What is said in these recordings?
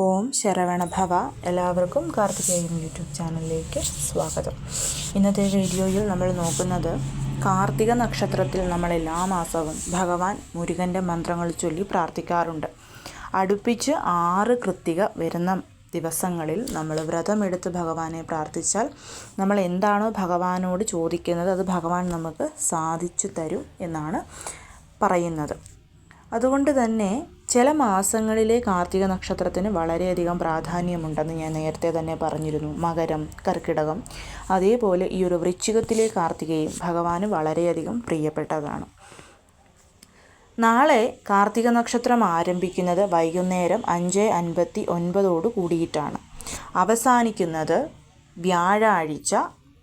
ഓം ശരവണഭവ. എല്ലാവർക്കും കാർത്തികേയൻ യൂട്യൂബ് ചാനലിലേക്ക് സ്വാഗതം. ഇന്നത്തെ വീഡിയോയിൽ നമ്മൾ നോക്കുന്നത് കാർത്തിക നക്ഷത്രത്തിൽ നമ്മൾ എല്ലാ മാസവും ഭഗവാൻ മുരുകൻ്റെ മന്ത്രങ്ങൾ ചൊല്ലി പ്രാർത്ഥിക്കാറുണ്ട്. അടുപ്പിച്ച് 6 കൃത്തിക വരുന്ന ദിവസങ്ങളിൽ നമ്മൾ വ്രതമെടുത്ത് ഭഗവാനെ പ്രാർത്ഥിച്ചാൽ നമ്മൾ എന്താണോ ഭഗവാനോട് ചോദിക്കുന്നത് അത് ഭഗവാൻ നമുക്ക് സാധിച്ചു തരും എന്നാണ് പറയുന്നത്. അതുകൊണ്ട് തന്നെ ചില മാസങ്ങളിലെ കാർത്തിക നക്ഷത്രത്തിന് വളരെയധികം പ്രാധാന്യമുണ്ടെന്ന് ഞാൻ നേരത്തെ തന്നെ പറഞ്ഞിരുന്നു. മകരം, കർക്കിടകം, അതേപോലെ ഈ ഒരു വൃശ്ചികത്തിലെ കാർത്തികയും ഭഗവാന് വളരെയധികം പ്രിയപ്പെട്ടതാണ്. നാളെ കാർത്തിക നക്ഷത്രം ആരംഭിക്കുന്നത് വൈകുന്നേരം 5:59 കൂടിയിട്ടാണ്. അവസാനിക്കുന്നത് വ്യാഴാഴ്ച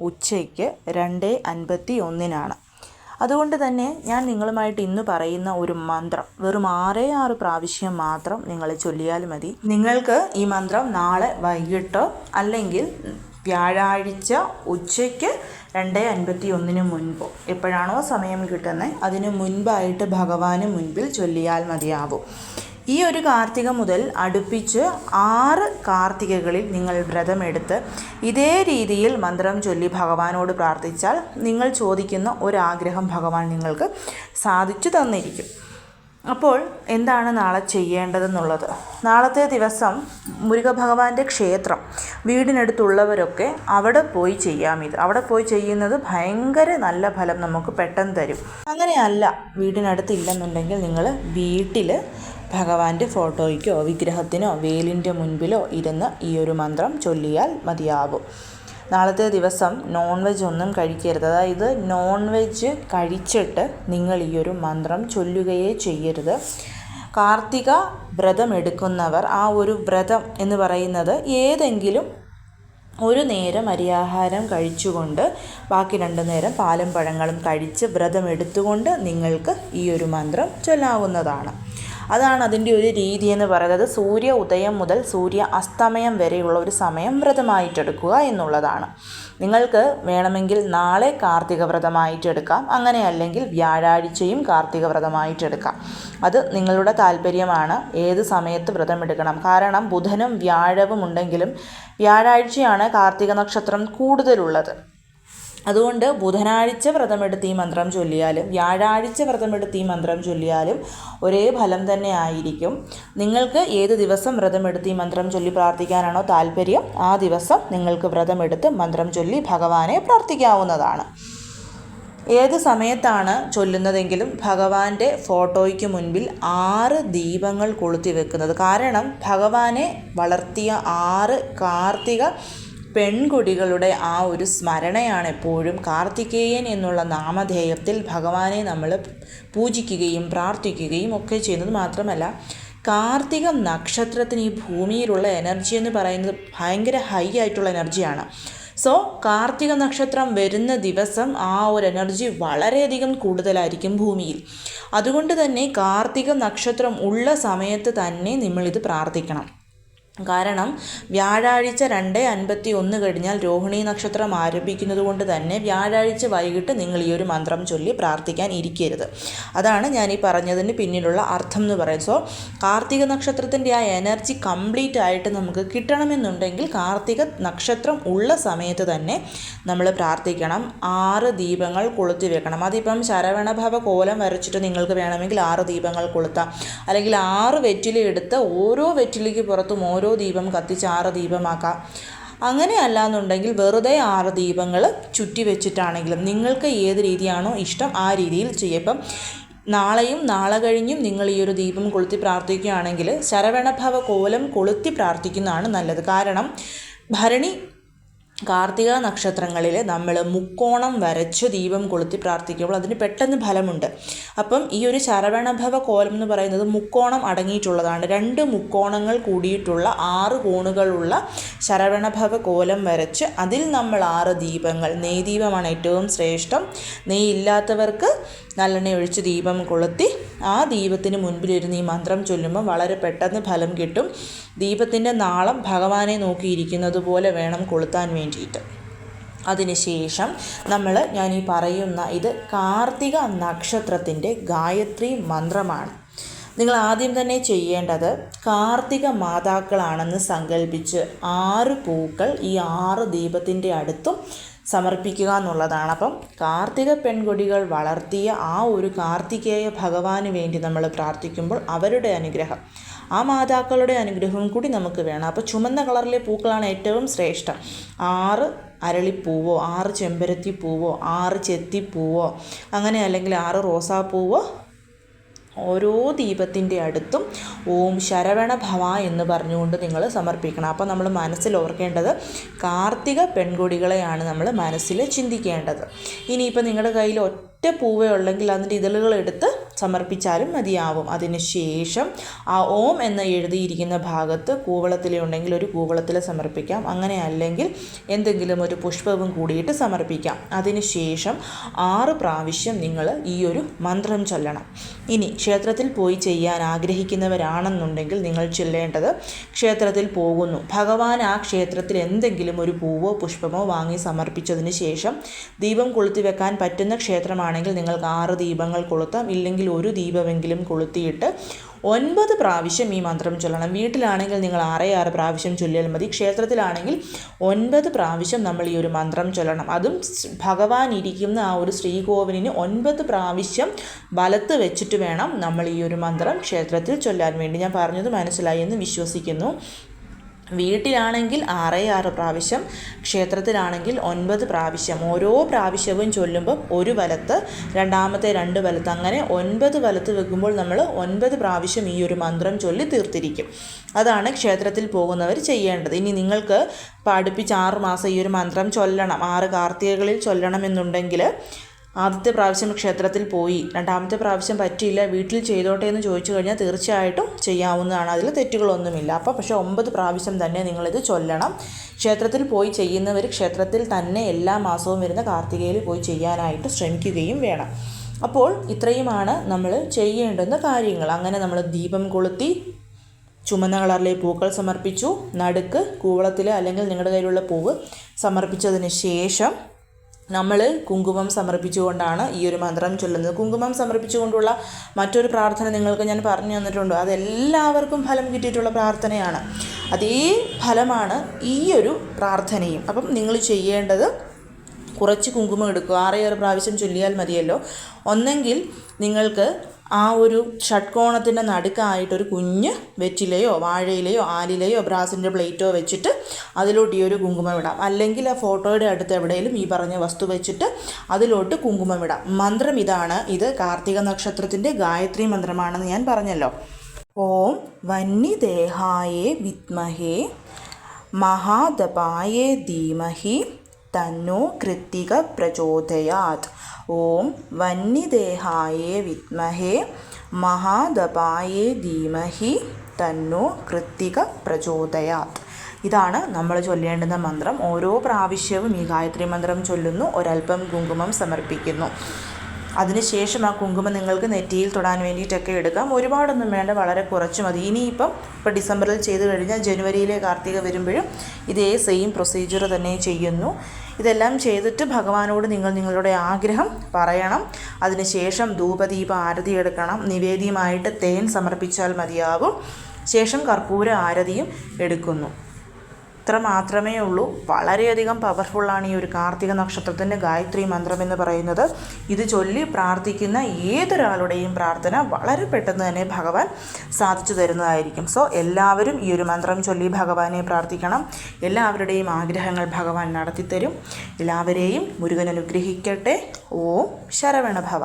ഉച്ചയ്ക്ക് 2:51. അതുകൊണ്ട് തന്നെ ഞാൻ നിങ്ങളുമായിട്ട് ഇന്ന് പറയുന്ന ഒരു മന്ത്രം വെറും 6 പ്രാവശ്യം മാത്രം നിങ്ങൾ ചൊല്ലിയാൽ മതി. നിങ്ങൾക്ക് ഈ മന്ത്രം നാളെ വൈകിട്ടോ അല്ലെങ്കിൽ വ്യാഴാഴ്ച ഉച്ചയ്ക്ക് 2:51 മുൻപോ എപ്പോഴാണോ സമയം കിട്ടുന്നത് അതിന് മുൻപായിട്ട് ഭഗവാന് മുൻപിൽ ചൊല്ലിയാൽ മതിയാവും. ഈ ഒരു കാർത്തിക മുതൽ അടുപ്പിച്ച് 6 കാർത്തികകളിൽ നിങ്ങൾ വ്രതമെടുത്ത് ഇതേ രീതിയിൽ മന്ത്രം ചൊല്ലി ഭഗവാനോട് പ്രാർത്ഥിച്ചാൽ നിങ്ങൾ ചോദിക്കുന്ന ഒരാഗ്രഹം ഭഗവാൻ നിങ്ങൾക്ക് സാധിച്ചു തന്നിരിക്കും. അപ്പോൾ എന്താണ് നാളെ ചെയ്യേണ്ടതെന്നുള്ളത്? നാളത്തെ ദിവസം മുരുകഭഗവാന്റെ ക്ഷേത്രം വീടിനടുത്തുള്ളവരൊക്കെ അവിടെ പോയി ചെയ്യാം. അവിടെ പോയി ചെയ്യുന്നത് ഭയങ്കര നല്ല ഫലം നമുക്ക് പെട്ടെന്ന് തരും. അങ്ങനെയല്ല വീടിനടുത്തില്ലെന്നുണ്ടെങ്കിൽ നിങ്ങൾ വീട്ടിൽ ഭഗവാന്റെ ഫോട്ടോയ്ക്കോ വിഗ്രഹത്തിനോ വേലിൻ്റെ മുൻപിലോ ഇരുന്ന് ഈ ഒരു മന്ത്രം ചൊല്ലിയാൽ മതിയാവും. നാളത്തെ ദിവസം നോൺ വെജ് ഒന്നും കഴിക്കരുത്. അതായത് നോൺ വെജ് കഴിച്ചിട്ട് നിങ്ങൾ ഈ ഒരു മന്ത്രം ചൊല്ലുകയേ ചെയ്യരുത്. കാർത്തിക വ്രതം എടുക്കുന്നവർ ആ ഒരു വ്രതം എന്ന് പറയുന്നത് ഏതെങ്കിലും ഒരു നേരം അരിയാഹാരം കഴിച്ചുകൊണ്ട് ബാക്കി 2 നേരം പാലും പഴങ്ങളും കഴിച്ച് വ്രതം എടുത്തുകൊണ്ട് നിങ്ങൾക്ക് ഈ ഒരു മന്ത്രം ചൊല്ലാവുന്നതാണ്. അതാണ് അതിൻ്റെ ഒരു രീതി എന്ന് പറയുന്നത്. സൂര്യ ഉദയം മുതൽ സൂര്യ അസ്തമയം വരെയുള്ള ഒരു സമയം വ്രതമായിട്ടെടുക്കുക എന്നുള്ളതാണ്. നിങ്ങൾക്ക് വേണമെങ്കിൽ നാളെ കാർത്തിക വ്രതമായിട്ടെടുക്കാം, അങ്ങനെയല്ലെങ്കിൽ വ്യാഴാഴ്ചയും കാർത്തിക വ്രതമായിട്ടെടുക്കാം. അത് നിങ്ങളുടെ താല്പര്യമാണ് ഏത് സമയത്ത് വ്രതമെടുക്കണം. കാരണം ബുധനും വ്യാഴവും ഉണ്ടെങ്കിലും വ്യാഴാഴ്ചയാണ് കാർത്തിക നക്ഷത്രം കൂടുതലുള്ളത്. അതുകൊണ്ട് ബുധനാഴ്ച വ്രതമെടുത്ത് ഈ മന്ത്രം ചൊല്ലിയാലും വ്യാഴാഴ്ച വ്രതമെടുത്ത് ഈ മന്ത്രം ചൊല്ലിയാലും ഒരേ ഫലം തന്നെ ആയിരിക്കും. നിങ്ങൾക്ക് ഏത് ദിവസം വ്രതമെടുത്ത് ഈ മന്ത്രം ചൊല്ലി പ്രാർത്ഥിക്കാനാണോ താല്പര്യം ആ ദിവസം നിങ്ങൾക്ക് വ്രതമെടുത്ത് മന്ത്രം ചൊല്ലി ഭഗവാനെ പ്രാർത്ഥിക്കാവുന്നതാണ്. ഏത് സമയത്താണ് ചൊല്ലുന്നതെങ്കിലും ഭഗവാന്റെ ഫോട്ടോയ്ക്ക് മുൻപിൽ 6 ദീപങ്ങൾ കൊളുത്തി വെക്കുന്നത്. കാരണം ഭഗവാനെ വളർത്തിയ 6 കാർത്തിക പെൺകുടികളുടെ ആ ഒരു സ്മരണയാണ് എപ്പോഴും കാർത്തികേയൻ എന്നുള്ള നാമധേയത്തിൽ ഭഗവാനെ നമ്മൾ പൂജിക്കുകയും പ്രാർത്ഥിക്കുകയും ഒക്കെ ചെയ്യുന്നത്. മാത്രമല്ല കാർത്തിക നക്ഷത്രത്തിന് ഈ ഭൂമിയിലുള്ള എനർജി എന്ന് പറയുന്നത് ഭയങ്കര ഹൈ ആയിട്ടുള്ള എനർജിയാണ്. സോ കാർത്തിക നക്ഷത്രം വരുന്ന ദിവസം ആ ഒരു എനർജി വളരെയധികം കൂടുതലായിരിക്കും ഭൂമിയിൽ. അതുകൊണ്ട് തന്നെ കാർത്തിക നക്ഷത്രം ഉള്ള സമയത്ത് തന്നെ നമ്മളിത് പ്രാർത്ഥിക്കണം. കാരണം വ്യാഴാഴ്ച 2:51 കഴിഞ്ഞാൽ രോഹിണി നക്ഷത്രം ആരംഭിക്കുന്നത് കൊണ്ട് തന്നെ വ്യാഴാഴ്ച വൈകിട്ട് നിങ്ങൾ ഈ ഒരു മന്ത്രം ചൊല്ലി പ്രാർത്ഥിക്കാൻ ഇരിക്കരുത്. അതാണ് ഞാൻ ഈ പറഞ്ഞതിന് പിന്നിലുള്ള അർത്ഥം എന്ന് പറയുന്നത്. സോ കാർത്തിക നക്ഷത്രത്തിൻ്റെ ആ എനർജി കംപ്ലീറ്റ് ആയിട്ട് നമുക്ക് കിട്ടണമെന്നുണ്ടെങ്കിൽ കാർത്തിക നക്ഷത്രം ഉള്ള സമയത്ത് തന്നെ നമ്മൾ പ്രാർത്ഥിക്കണം. 6 ദീപങ്ങൾ കൊളുത്തി വെക്കണം. അതിപ്പം ശരവണഭവ കോലം വരച്ചിട്ട് നിങ്ങൾക്ക് വേണമെങ്കിൽ 6 ദീപങ്ങൾ കൊളുത്താം. അല്ലെങ്കിൽ 6 വെറ്റില എടുത്ത് ഓരോ വെറ്റിലയ്ക്ക് പുറത്തും ഓരോ ദീപം കത്തിച്ച് 6 ദീപമാക്കാം. അങ്ങനെ അല്ലാന്നുണ്ടെങ്കിൽ വെറുതെ 6 ദീപങ്ങൾ ചുറ്റി വെച്ചിട്ടാണെങ്കിലും നിങ്ങൾക്ക് ഏത് രീതിയാണോ ഇഷ്ടം ആ രീതിയിൽ ചെയ്യും. ഇപ്പം നാളെയും നാളെ കഴിഞ്ഞും നിങ്ങൾ ഈ ഒരു ദീപം കൊളുത്തി പ്രാർത്ഥിക്കുകയാണെങ്കിൽ ശരവണഭവ കോലം കൊളുത്തി പ്രാർത്ഥിക്കുന്നതാണ് നല്ലത്. കാരണം ഭരണി കാർത്തിക നക്ഷത്രങ്ങളിൽ നമ്മൾ മുക്കോണം വരച്ച് ദീപം കൊളുത്തി പ്രാർത്ഥിക്കുമ്പോൾ അതിന് പെട്ടെന്ന് ഫലമുണ്ട്. അപ്പം ഈ ഒരു ശരവണഭവ കോലം എന്ന് പറയുന്നത് മുക്കോണം അടങ്ങിയിട്ടുള്ളതാണ്. 2 മുക്കോണങ്ങൾ കൂടിയിട്ടുള്ള 6 കോണുകളുള്ള ശരവണഭവ കോലം വരച്ച് അതിൽ നമ്മൾ 6 ദീപങ്ങൾ, നെയ് ദീപമാണ് ഏറ്റവും ശ്രേഷ്ഠം. നെയ്യ് ഇല്ലാത്തവർക്ക് നല്ലെണ്ണ ഒഴിച്ച് ദീപം കൊളുത്തി ആ ദീപത്തിന് മുൻപിലിരുന്ന് ഈ മന്ത്രം ചൊല്ലുമ്പോൾ വളരെ പെട്ടെന്ന് ഫലം കിട്ടും. ദീപത്തിൻ്റെ നാളം ഭഗവാനെ നോക്കിയിരിക്കുന്നത് പോലെ വേണം കൊളുത്താൻ വേണ്ടിയിട്ട്. അതിനുശേഷം ഞാൻ ഈ പറയുന്ന ഇത് കാർത്തിക നക്ഷത്രത്തിൻ്റെ ഗായത്രി മന്ത്രമാണ്. നിങ്ങൾ ആദ്യം തന്നെ ചെയ്യേണ്ടത് കാർത്തിക മാതാക്കളാണെന്ന് സങ്കല്പിച്ച് 6 പൂക്കൾ ഈ 6 ദീപത്തിൻ്റെ അടുത്തും സമർപ്പിക്കുക എന്നുള്ളതാണ്. അപ്പം കാർത്തിക പെൺകൊടികൾ വളർത്തിയ ആ ഒരു കാർത്തികേയ ഭഗവാന് വേണ്ടി നമ്മൾ പ്രാർത്ഥിക്കുമ്പോൾ അവരുടെ അനുഗ്രഹം, ആ മാതാക്കളുടെ അനുഗ്രഹവും കൂടി നമുക്ക് വേണം. അപ്പോൾ ചുമന്ന കളറിലെ പൂക്കളാണ് ഏറ്റവും ശ്രേഷ്ഠം. 6 അരളിപ്പൂവോ 6 ചെമ്പരത്തിപ്പൂവോ 6 ചെത്തിപ്പൂവോ അങ്ങനെ, അല്ലെങ്കിൽ 6 റോസാപ്പൂവോ ഓരോ ദീപത്തിൻ്റെ അടുത്തും ഓം ശരവണ ഭവ എന്ന് പറഞ്ഞുകൊണ്ട് നിങ്ങൾ സമർപ്പിക്കണം. അപ്പോൾ നമ്മൾ മനസ്സിൽ ഓർക്കേണ്ടത് കാർത്തിക പെൺകൊടികളെയാണ് നമ്മൾ മനസ്സിൽ ചിന്തിക്കേണ്ടത്. ഇനിയിപ്പോൾ നിങ്ങളുടെ കയ്യിൽ ഒറ്റ പൂവേ ഉള്ളെങ്കിൽ അതിൻ്റെ ഇതളുകൾ എടുത്ത് സമർപ്പിച്ചാലും മതിയാവും. അതിനുശേഷം ആ ഓം എന്ന് എഴുതിയിരിക്കുന്ന ഭാഗത്ത് കൂവളത്തില ഉണ്ടെങ്കിൽ ഒരു കൂവളത്തില സമർപ്പിക്കാം. അങ്ങനെ അല്ലെങ്കിൽ എന്തെങ്കിലും ഒരു പുഷ്പവും കൂടിയിട്ട് സമർപ്പിക്കാം. അതിനുശേഷം 6 പ്രാവശ്യം നിങ്ങൾ ഈ ഒരു മന്ത്രം ചൊല്ലണം. ഇനി ക്ഷേത്രത്തിൽ പോയി ചെയ്യാൻ ആഗ്രഹിക്കുന്നവരാണെന്നുണ്ടെങ്കിൽ നിങ്ങൾ ചൊല്ലേണ്ടത്, ക്ഷേത്രത്തിൽ പോകുന്നു, ഭഗവാൻ ആ ക്ഷേത്രത്തിൽ എന്തെങ്കിലും ഒരു പൂവോ പുഷ്പമോ വാങ്ങി സമർപ്പിച്ചതിന് ശേഷം ദീപം കൊളുത്തി വെക്കാൻ പറ്റുന്ന ക്ഷേത്രമാണെങ്കിൽ നിങ്ങൾക്ക് 6 ദീപങ്ങൾ കൊളുത്താം. ഇല്ലെങ്കിൽ ഒരു ദീപമെങ്കിലും കൊളുത്തിയിട്ട് 9 പ്രാവശ്യം ഈ മന്ത്രം ചൊല്ലണം. വീട്ടിലാണെങ്കിൽ നിങ്ങൾ 6 പ്രാവശ്യം ചൊല്ലിയാൽ മതി. ക്ഷേത്രത്തിലാണെങ്കിൽ 9 പ്രാവശ്യം നമ്മൾ ഈ ഒരു മന്ത്രം ചൊല്ലണം. അതും ഭഗവാൻ ഇരിക്കുന്ന ആ ഒരു ശ്രീകോവിലിന് 9 പ്രാവശ്യം വലത്ത് വെച്ചിട്ട് വേണം നമ്മൾ ഈ ഒരു മന്ത്രം ക്ഷേത്രത്തിൽ ചൊല്ലാൻ വേണ്ടി. ഞാൻ പറഞ്ഞത് മനസ്സിലായി എന്ന് വിശ്വസിക്കുന്നു. വീട്ടിലാണെങ്കിൽ 6 പ്രാവശ്യം, ക്ഷേത്രത്തിലാണെങ്കിൽ 9 പ്രാവശ്യം. ഓരോ പ്രാവശ്യവും ചൊല്ലുമ്പം ഒരു വലത്ത്, രണ്ടാമത്തെ 2 വലത്ത്, അങ്ങനെ 9 വലത്ത് വെക്കുമ്പോൾ നമ്മൾ 9 പ്രാവശ്യം ഈ ഒരു മന്ത്രം ചൊല്ലി തീർത്തിരിക്കും. അതാണ് ക്ഷേത്രത്തിൽ പോകുന്നവർ ചെയ്യേണ്ടത്. ഇനി നിങ്ങൾക്ക് അടുപ്പിച്ച് 6 മാസം ഈ ഒരു മന്ത്രം ചൊല്ലണം, 6 കാർത്തികകളിൽ ചൊല്ലണമെന്നുണ്ടെങ്കിൽ ആദ്യത്തെ പ്രാവശ്യം ക്ഷേത്രത്തിൽ പോയി, രണ്ടാമത്തെ പ്രാവശ്യം പറ്റിയില്ല, വീട്ടിൽ ചെയ്തോട്ടെ എന്ന് ചോദിച്ചു കഴിഞ്ഞാൽ തീർച്ചയായിട്ടും ചെയ്യാവുന്നതാണ്. അതിൽ തെറ്റുകളൊന്നുമില്ല. അപ്പോൾ പക്ഷേ 9 പ്രാവശ്യം തന്നെ നിങ്ങളിത് ചൊല്ലണം. ക്ഷേത്രത്തിൽ പോയി ചെയ്യുന്നവർ ക്ഷേത്രത്തിൽ തന്നെ എല്ലാ മാസവും വരുന്ന കാർത്തികയിൽ പോയി ചെയ്യാനായിട്ട് ശ്രമിക്കുകയും വേണം. അപ്പോൾ ഇത്രയുമാണ് നമ്മൾ ചെയ്യേണ്ടുന്ന കാര്യങ്ങൾ. അങ്ങനെ നമ്മൾ ദീപം കൊളുത്തി, ചുമന്ന കളറിലെ പൂക്കൾ സമർപ്പിച്ചു, നടുക്ക് കൂവളത്തിൽ അല്ലെങ്കിൽ നിങ്ങളുടെ കയ്യിലുള്ള പൂവ് സമർപ്പിച്ചതിന് ശേഷം നമ്മൾ കുങ്കുമം സമർപ്പിച്ചുകൊണ്ടാണ് ഈ ഒരു മന്ത്രം ചൊല്ലുന്നത്. കുങ്കുമം സമർപ്പിച്ചുകൊണ്ടുള്ള മറ്റൊരു പ്രാർത്ഥന നിങ്ങൾക്ക് ഞാൻ പറഞ്ഞു തന്നിട്ടുണ്ട്. അതെല്ലാവർക്കും ഫലം കിട്ടിയിട്ടുള്ള പ്രാർത്ഥനയാണ്. അതേ ഫലമാണ് ഈ ഒരു പ്രാർത്ഥനയും. അപ്പം നിങ്ങൾ ചെയ്യേണ്ടത് കുറച്ച് കുങ്കുമം എടുക്കുക. 6 പ്രാവശ്യം ചൊല്ലിയാൽ മതിയല്ലോ. ഒന്നെങ്കിൽ നിങ്ങൾക്ക് ആ ഒരു ഷഡ്കോണത്തിൻ്റെ നടുക്കായിട്ടൊരു കുഞ്ഞ് വെറ്റിലയോ വാഴയിലയോ ആലിലയോ ബ്രാസിൻ്റെ പ്ലേറ്റോ വെച്ചിട്ട് അതിലോട്ട് ഈ ഒരു കുങ്കുമം ഇടാം. അല്ലെങ്കിൽ ആ ഫോട്ടോയുടെ അടുത്ത് എവിടെയെങ്കിലും ഈ പറഞ്ഞ വസ്തു വെച്ചിട്ട് അതിലോട്ട് കുങ്കുമം ഇടാം. മന്ത്രം ഇതാണ്. ഇത് കാർത്തിക നക്ഷത്രത്തിൻ്റെ ഗായത്രി മന്ത്രമാണെന്ന് ഞാൻ പറഞ്ഞല്ലോ. ഓം വന്യദേഹായേ വിദ്മഹേ മഹാദപായേ ധീമഹി തന്നോ കൃത്തിക പ്രചോദയാത്. ഓം വന്യദേഹായേ വിദ്മഹേ മഹാദപായേ ധീമഹി തന്നോ കൃത്തിക പ്രചോദയാത്. ഇതാണ് നമ്മൾ ചൊല്ലേണ്ടുന്ന മന്ത്രം. ഓരോ പ്രാവശ്യവും ഈ ഗായത്രി മന്ത്രം ചൊല്ലുന്നു, ഒരൽപ്പം കുങ്കുമം സമർപ്പിക്കുന്നു. അതിനുശേഷം ആ കുങ്കുമം നിങ്ങൾക്ക് നെറ്റിയിൽ തൊടാൻ വേണ്ടിയിട്ടൊക്കെ എടുക്കാം. ഒരുപാടൊന്നും വേണ്ട, വളരെ കുറച്ച് മതി. ഇനിയിപ്പം ഡിസംബറിൽ ചെയ്ത് കഴിഞ്ഞാൽ ജനുവരിയിലെ കാർത്തിക വരുമ്പോഴും ഇതേ സെയിം പ്രൊസീജിയർ തന്നെ ചെയ്യുന്നു. ഇതെല്ലാം ചെയ്തിട്ട് ഭഗവാനോട് നിങ്ങൾ നിങ്ങളുടെ ആഗ്രഹം പറയണം. അതിനുശേഷം ധൂപദീപ ആരതി എടുക്കണം. നിവേദ്യമായിട്ട് തേൻ സമർപ്പിച്ചാൽ മതിയാകും. ശേഷം കർപ്പൂര ആരതിയും എടുക്കുന്നു. ഇത്ര മാത്രമേ ഉള്ളൂ. വളരെയധികം പവർഫുള്ളാണ് ഈ ഒരു കാർത്തിക നക്ഷത്രത്തിൻ്റെ ഗായത്രി മന്ത്രം എന്ന് പറയുന്നത്. ഇത് ചൊല്ലി പ്രാർത്ഥിക്കുന്ന ഏതൊരാളുടെയും പ്രാർത്ഥന വളരെ പെട്ടെന്ന് തന്നെ ഭഗവാൻ സാധിച്ചു തരുന്നതായിരിക്കും. സോ എല്ലാവരും ഈ ഒരു മന്ത്രം ചൊല്ലി ഭഗവാനെ പ്രാർത്ഥിക്കണം. എല്ലാവരുടെയും ആഗ്രഹങ്ങൾ ഭഗവാൻ നടത്തിത്തരും. എല്ലാവരെയും മുരുകൻ അനുഗ്രഹിക്കട്ടെ. ഓം ശരവണ ഭവ.